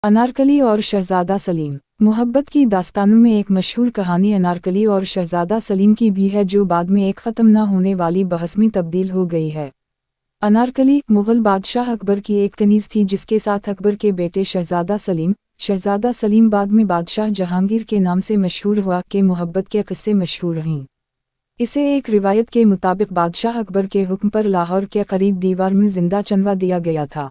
अनारकली और शहजादा सलीम। मोहब्बत की दास्तानों में एक मशहूर कहानी अनारकली और शहजादा सलीम की भी है, जो बाद में एक ख़त्म न होने वाली बहस में तब्दील हो गई है। अनारकली मुग़ल बादशाह अकबर की एक कनीज़ थी, जिसके साथ अकबर के बेटे शहजादा सलीम बाद में बादशाह जहांगीर के नाम से मशहूर हुआ के मोहब्बत के क़िस्से मशहूर हैं। इसे एक रिवायत के मुताबिक बादशाह अकबर के हुक्म पर लाहौर के करीब दीवार में जिंदा चनवा दिया गया था।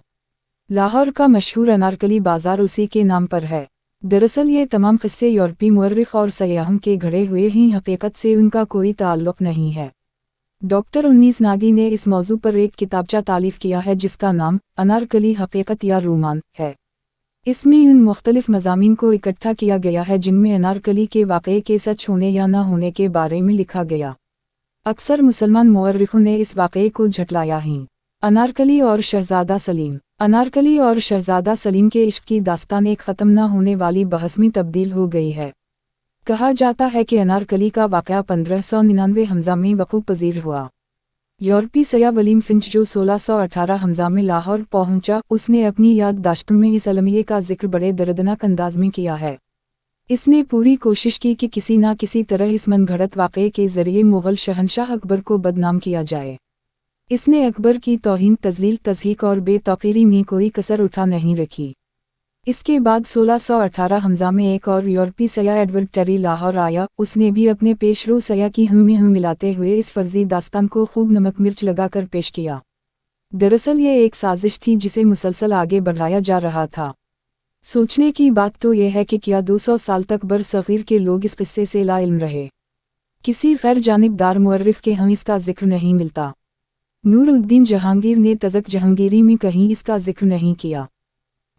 लाहौर का मशहूर अनारकली बाज़ार उसी के नाम पर है। दरअसल ये तमाम क़िस्से यूरोपी मुअर्रिख़ और सयाहों के घड़े हुए हैं, हकीकत से उनका कोई ताल्लुक़ नहीं है। डॉक्टर उन्नीस नागी ने इस मौजू पर एक किताबचा तालीफ़ किया है, जिसका नाम अनारकली हकीकत या रूमान है। इसमें उन मुख्तलिफ़ मज़ामीन को इकट्ठा किया गया है जिनमें अनारकली के वाक़ये के सच होने या न होने के बारे में लिखा गया। अक्सर मुसलमान मुअर्रिख़ों ने इस वाक़ये को झटलाया है। अनारकली और शहजादा सलीम। अनारकली और शहजादा सलीम के इश्क की दास्तान एक ख़त्म न होने वाली बहस में तब्दील हो गई है। कहा जाता है कि अनारकली का वाक़या 1599 हमज़ा में वक़ूअ पज़ीर हुआ। यूरोपी सयाह वलीम फिंच, जो 1618 हमज़ा में लाहौर पहुंचा, उसने अपनी याददाश्तों में इस अलमिये का जिक्र बड़े दर्दनाक अंदाज में किया है। इसने पूरी कोशिश की कि किसी न किसी तरह इस मनगढ़ंत वाक़ये के ज़रिए मुग़ल शहंशाह अकबर को बदनाम किया जाए। इसने अकबर की तौहीन, तज़लील, तज़हीक और बेतौक़ीरी में कोई कसर उठा नहीं रखी। इसके बाद 1618 हमज़ा में एक और यूरोपी सयाह एडवर्ड टेरी लाहौर आया। उसने भी अपने पेशरो सयाह की हम में हम मिलाते हुए इस फ़र्ज़ी दास्तान को खूब नमक मिर्च लगाकर पेश किया। दरअसल ये एक साजिश थी जिसे मुसलसल आगे बढ़ाया जा रहा था। सोचने की बात तो यह है कि क्या 200 साल तक बरसग़ीर के लोग इस क़िस्से से लाइल्म रहे। किसी गैर जानिबदार मुअर्रिख़ के हम इसका ज़िक्र नहीं मिलता। नूरुद्दीन जहांगीर ने तज़क जहांगीरी में कहीं इसका ज़िक्र नहीं किया।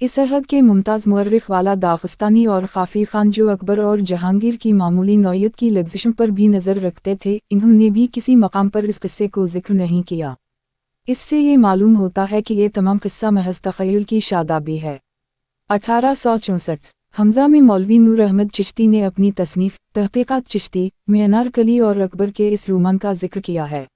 इस हद के मुमताज़ मुअर्रिख़ वाला दाग़िस्तानी और ख़ाफ़ी ख़ान, जो अकबर और जहांगीर की मामूली नौयत की लग़ज़िशों पर भी नज़र रखते थे, इन्होंने भी किसी मकाम पर इस क़िस्से को ज़िक्र नहीं किया। इससे ये मालूम होता है कि ये तमाम क़िस्सा महज़ तख़य्युल की शादाबी है। 1864 हमज़ा में मौलवी नूर अहमद चिश्ती ने अपनी तसनीफ़ तहक़ीक़ात चिश्ती में अनारकली और अकबर के इस रूमान का ज़िक्र किया है।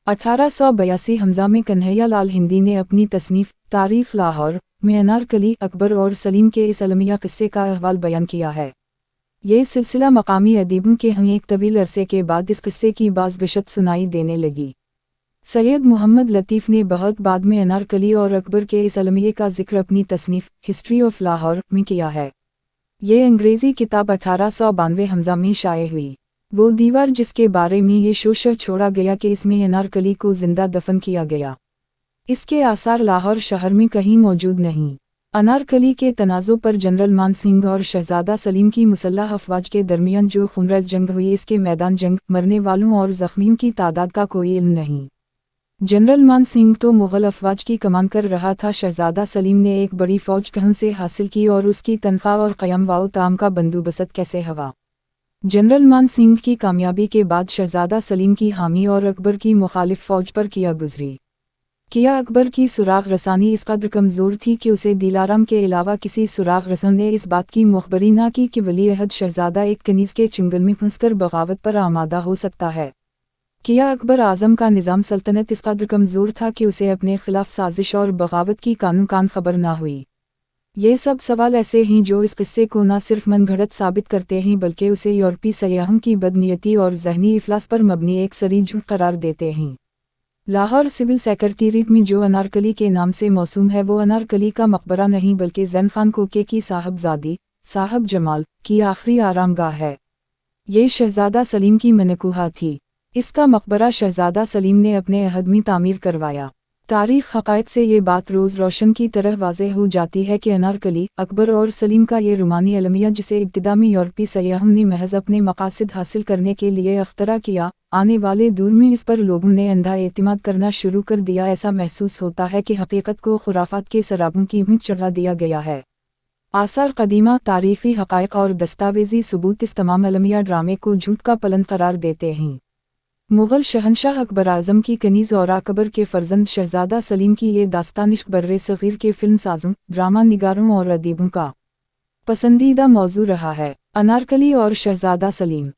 1882 हमज़ा में कन्हैया लाल हिंदी ने अपनी तसनीफ़ तारीख़ लाहौर में अनारकली, अकबर और सलीम के इस अलमिया क़िस्से का अहवाल बयान किया है। ये सिलसिला मकामी अदीबों के हम एक तवील अरसे के बाद इस क़िस्से की बाज़गशत सुनाई देने लगी। सैयद मोहम्मद लतीफ़ ने बहुत बाद में अनारकली और अकबर के इस अलमिये का ज़िक्र अपनी तसनीफ़ हिस्ट्री ऑफ लाहौर में किया है। ये अंग्रेज़ी किताब 1892 हमज़ा में शाये हुई। वो दीवार जिसके बारे में ये शोशा छोड़ा गया कि इसमें अनारकली को ज़िंदा दफन किया गया, इसके आसार लाहौर शहर में कहीं मौजूद नहीं। अनारकली के तनाज़ों पर जनरल मान सिंह और शहजादा सलीम की मुसल्लह अफ़वाज के दरमियान जो खुनरेज़ जंग हुई, इसके मैदान जंग, मरने वालों और ज़ख्मियों की तादाद का कोई इल्म नहीं। जनरल मान सिंह तो मुग़ल अफ़वाज की कमान कर रहा था। शहजादा सलीम ने एक बड़ी फ़ौज कहाँ से हासिल की और उसकी तनख्वाह और क़याम व ताम का बंदोबस्त कैसे हुआ। जनरल मान सिंह की कामयाबी के बाद शहजादा सलीम की हामी और अकबर की मुखालिफ फ़ौज पर किया गुजरी। किया अकबर की सुराग रसानी इस कदर कमज़ोर थी कि उसे दिलाराम के अलावा किसी सुराग रसन ने इस बात की मुखबरी न की कि वली अहद शहजादा एक कनीज़ के चुंगल में फंसकर बगावत पर आमादा हो सकता है। किया अकबर आज़म का निज़ाम सल्तनत इस कदर कमज़ोर था कि उसे अपने खिलाफ साजिश और बगावत की कान खबर न हुई। ये सब सवाल ऐसे हैं जो इस क़िस्से को न सिर्फ मनगढ़ंत साबित करते हैं, बल्कि उसे यूरोपी सयाहों की बदनीयती और ज़हनी इफ़लास पर मबनी एक सरी झूठ करार देते हैं। लाहौर सिविल सेक्रेटेरिएट में जो अनारकली के नाम से मौसूम है, वो अनारकली का मकबरा नहीं बल्कि ज़ैन ख़ान कोके की साहबजादी साहब जमाल की आखिरी आरामगाह है। ये शहजादा सलीम की मनकूहा थी। इसका मकबरा शहजादा सलीम ने अपने अहद में तामीर करवाया। तारीख़ हक़ाइक़ से ये बात रोज़ रोशन की तरह वाज़ेह हो जाती है कि अनारकली, अकबर और सलीम का ये रूमानी अलमिया, जिसे इब्तिदा में यूरोपी सयाहों ने महज़ अपने मकासद हासिल करने के लिए अख्तरा किया, आने वाले दौर में इस पर लोगों ने अंधा एतिमाद करना शुरू कर दिया। ऐसा महसूस होता है कि हकीकत को खुराफात के सराबों की मुँह चढ़ा दिया गया है। आसार कदीमा, तारीख़ी हक़ाइक़ और दस्तावेज़ी सबूत इस तमाम अलमिया ड्रामे को झूठ का पलन करार देते हैं। मुग़ल शहंशाह अकबर आज़म की कनीज़ और अकबर के फ़र्जंद शहजादा सलीम की ये दास्तान इश्क़ बर्रे-सग़ीर के फ़िल्म साज़ों, ड्रामा निगारों और अदीबों का पसंदीदा मौज़ू रहा है। अनारकली और शहजादा सलीम।